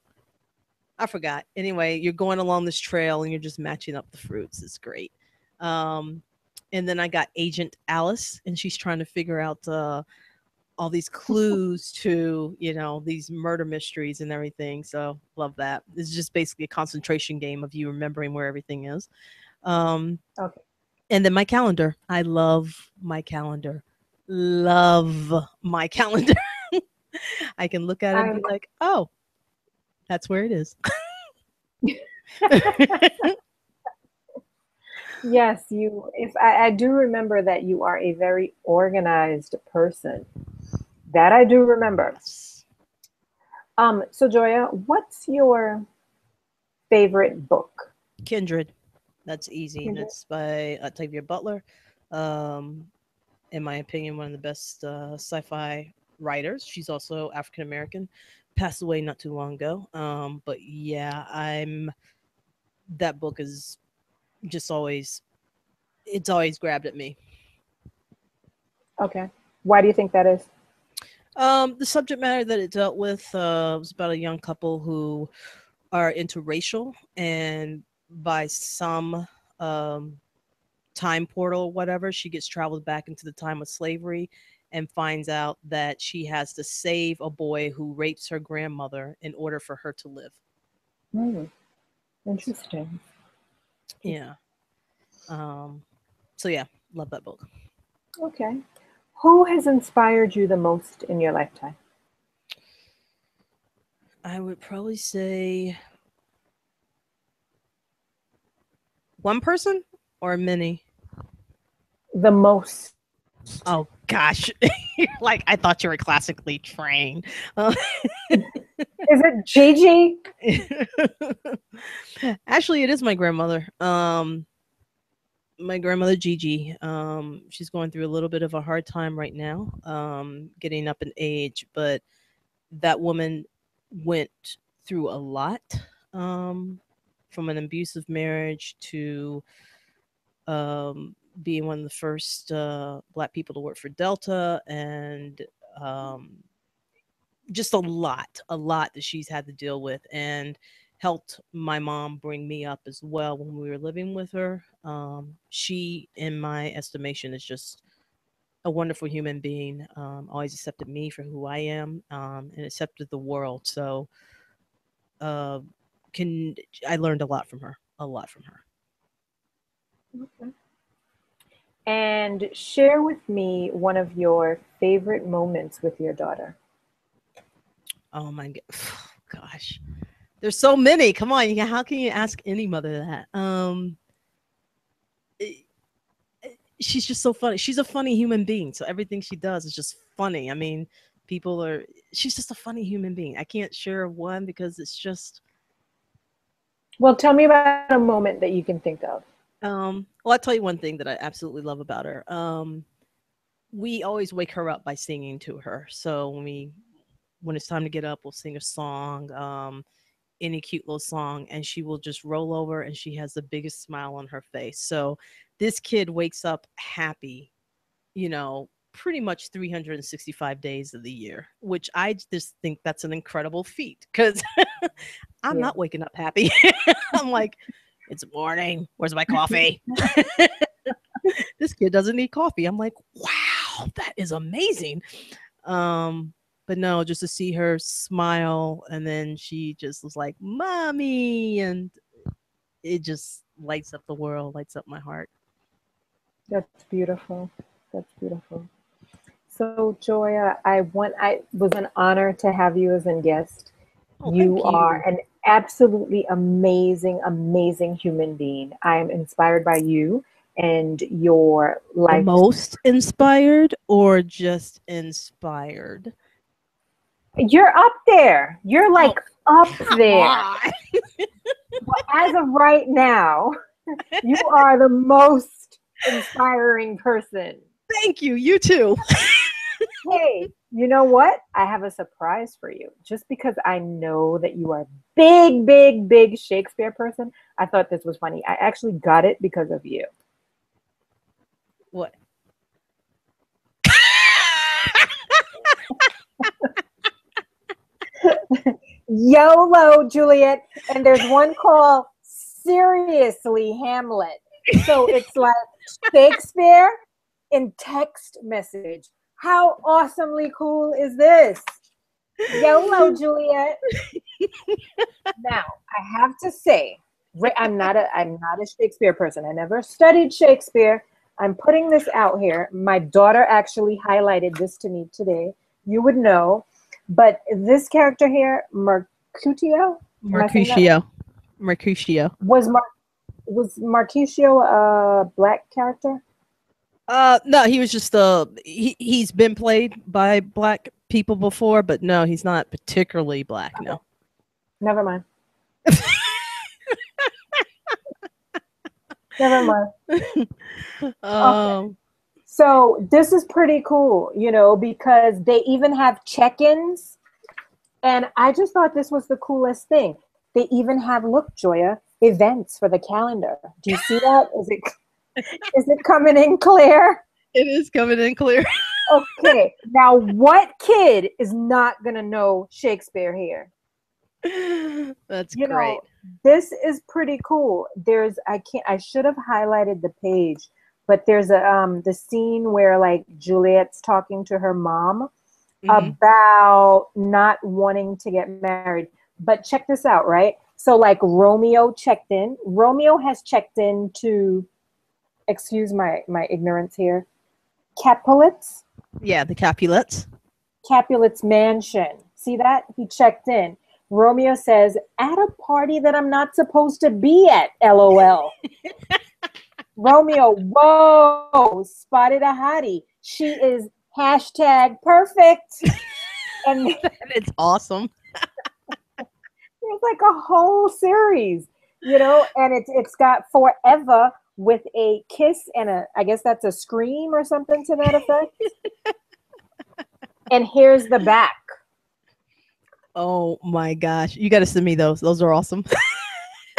I forgot. Anyway, you're going along this trail and you're just matching up the fruits. It's great. Um, and then I got Agent Alice, and she's trying to figure out all these clues to these murder mysteries and everything. So love that. It's just basically a concentration game of you remembering where everything is. Um, Okay. and then my calendar. I love my calendar. Love my calendar. I can look at it and I be like, oh, that's where it is. Yes, if I do remember that you are a very organized person. That I do remember. Yes. So Joya, what's your favorite book? Kindred. That's easy. Kendra? That's by Octavia Butler. Um, in my opinion, one of the best sci-fi writers. She's also African American. Passed away not too long ago. But yeah, I'm that book is just always it's always grabbed at me. Okay. Why do you think that is? The subject matter that it dealt with was about a young couple who are interracial, and by some um, time portal or whatever, she gets traveled back into the time of slavery and finds out that she has to save a boy who rapes her grandmother in order for her to live. Hmm, So, interesting. yeah. Um, so yeah, love that book. Okay. Who has inspired you the most in your lifetime? I would probably say one person or many. The most. Oh gosh, like I thought you were classically trained. Is it Gigi? Actually, it is my grandmother. My grandmother Gigi. She's going through a little bit of a hard time right now, getting up in age, but that woman went through a lot, um, from an abusive marriage to being one of the first Black people to work for Delta, and um, just a lot that she's had to deal with, and helped my mom bring me up as well when we were living with her. She, in my estimation, is just a wonderful human being. Always accepted me for who I am, and accepted the world. So, uh, can I learned a lot from her, a lot from her. Okay. And share with me one of your favorite moments with your daughter. Oh my gosh, there's so many. Come on, how can you ask any mother that? Eh, she's just so funny. She's a funny human being. So everything she does is just funny. I mean, people are she's just a funny human being. I can't share one because it's just Well, tell me about a moment that you can think of. well, I'll tell you one thing that I absolutely love about her. We always wake her up by singing to her. So when when it's time to get up, we'll sing a song, any cute little song, and she will just roll over and she has the biggest smile on her face. So this kid wakes up happy, pretty much 365 days of the year, which I just think that's an incredible feat because I'm Yeah. not waking up happy. I'm like, it's morning. Where's my coffee? This kid doesn't need coffee. I'm like, wow, that is amazing. But no, just to see her smile and then she just was like, mommy, and it just lights up the world, lights up my heart. That's beautiful. That's beautiful. So, Joya, I was an honor to have you as a guest. Oh, You thank are you. an absolutely amazing, amazing human being. I am inspired by you and your The life. most inspired or just inspired? You're up there. You're Oh, like up come there. on. Well, as of right now, you are the most inspiring person. Thank you. You too. Hey, you know what? I have a surprise for you. Just because I know that you are a big, big, big Shakespeare person, I thought this was funny. I actually got it because of you. What? YOLO, Juliet. And there's one called Seriously Hamlet. So it's like Shakespeare in text message. How awesomely cool is this? YOLO, Juliet. Now, I have to say, I'm not a Shakespeare person. I never studied Shakespeare. I'm putting this out here. My daughter actually highlighted this to me today. You would know, but this character here, Mercutio, am I saying that right? Mercutio. Mercutio. Was Mar- was Mercutio a black character? No, he was just he's been played by black people before, but no, he's not particularly black. Okay, No. never mind. Never mind. Okay. um, So this is pretty cool, because they even have check-ins. And I just thought this was the coolest thing. They even have, look, Joya, events for the calendar. Do you see that? Is it coming in clear? it is coming in clear. Okay. Now, what kid is not gonna know Shakespeare here? That's You great. know, this is pretty cool. I should have highlighted the page, but there's the scene where like Juliet's talking to her mom Hmm. about not wanting to get married. But check this out, right? So like Romeo checked in. Romeo has checked in to, excuse my ignorance here, Capulets, Yeah, the Capulets. Capulet's mansion. See that? He checked in. Romeo says, at a party that I'm not supposed to be at, LOL. Romeo, whoa, spotted a hottie. She is hashtag perfect. And It's awesome. there's like a whole series, and it's got forever with a kiss and I guess that's a scream or something to that effect. And here's the back. Oh my gosh, you got to send me those. Those are awesome.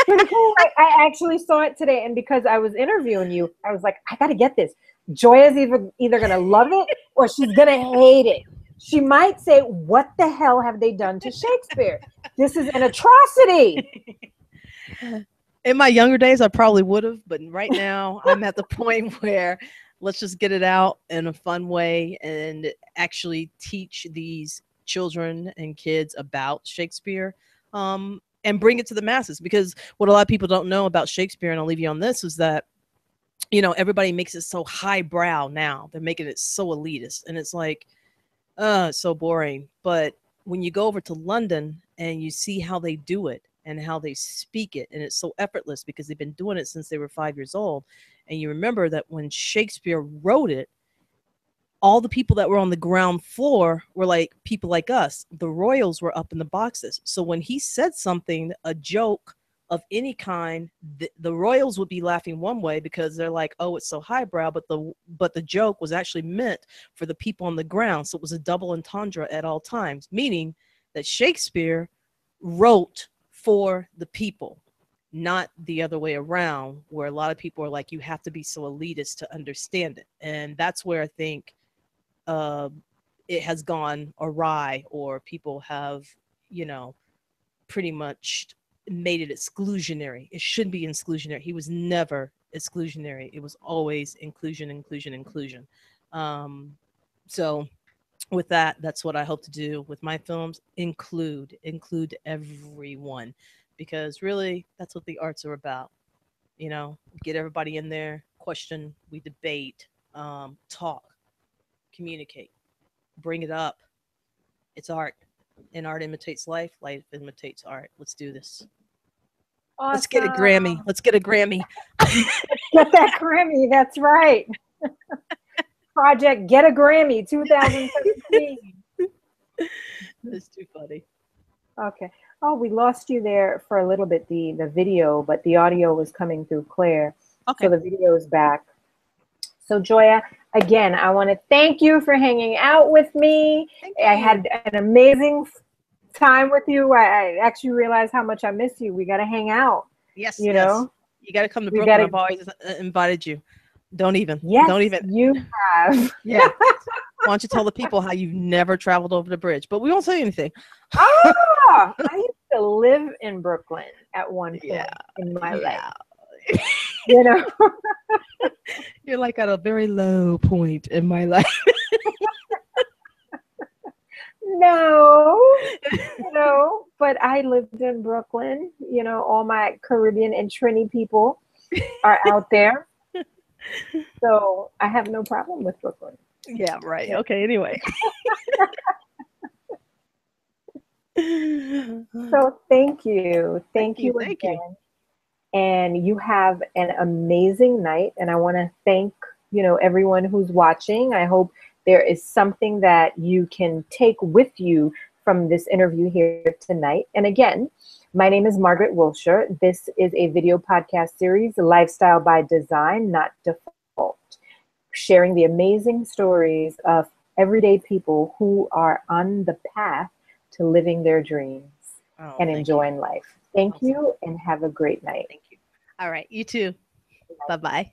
Pretty cool. I actually saw it today, and because I was interviewing you, I was like, I got to get this. Joya's either gonna love it or she's gonna hate it. She might say, "What the hell have they done to Shakespeare? This is an atrocity." In my younger days, I probably would have, but right now, I'm at the point where let's just get it out in a fun way and actually teach these children and kids about Shakespeare, and bring it to the masses. Because what a lot of people don't know about Shakespeare, and I'll leave you on this, is that everybody makes it so highbrow now. They're making it so elitist, and it's like, it's so boring. But when you go over to London and you see how they do it and how they speak it, and it's so effortless because they've been doing it since they were 5 years old. And you remember that when Shakespeare wrote it, all the people that were on the ground floor were like people like us. The royals were up in the boxes. So when he said something, a joke of any kind, the royals would be laughing one way because they're like, oh, it's so highbrow, but the joke was actually meant for the people on the ground. So it was a double entendre at all times, meaning that Shakespeare wrote for the people, not the other way around, where a lot of people are like, you have to be so elitist to understand it. And that's where I think uh, it has gone awry, or people have, you know, pretty much made it exclusionary. It shouldn't be exclusionary. He was never exclusionary. It was always inclusion, inclusion, inclusion. Um, so with that, that's what I hope to do with my films. Include everyone, because really that's what the arts are about. You know, get everybody in there, question, we debate, talk, communicate, bring it up. It's art, and art imitates life. Life imitates art. Let's do this. Let's get a Awesome. Grammy. Let's get a Grammy. Get that Grammy. That's right. Project Get a Grammy 2013. It's too funny. Okay. Oh, we lost you there for a little bit, the video, but the audio was coming through clear. So Okay. the video is back. So Joyia, again, I want to thank you for hanging out with me. Thank I you. had an amazing time with you. I actually realized how much I miss you. We got to hang out, Yes, you yes. know? You got to come to We Brooklyn. got to, I've always invited you. Don't even. yes, Don't even. you have. Yeah. Why don't you tell the people how you've never traveled over the bridge? But we won't say anything. Oh, I used to live in Brooklyn at one Yeah. point in my life, Yeah. you know? You're like at a very low point in my life. No, no, but I lived in Brooklyn. You know, all my Caribbean and Trini people are out there. So I have no problem with Brooklyn. Yeah, right. Yeah. Okay, anyway. So thank you. Thank Thank you. you Thank you. again. And you have an amazing night. And I want to thank, everyone who's watching. I hope there is something that you can take with you from this interview here tonight. And again, my name is Margaret Wilshire. This is a video podcast series, Lifestyle by Design, Not Default, sharing the amazing stories of everyday people who are on the path to living their dreams Oh, and thank you. enjoying life. Thank Awesome. you and have a great night. Thank you. All right. You too. Bye bye.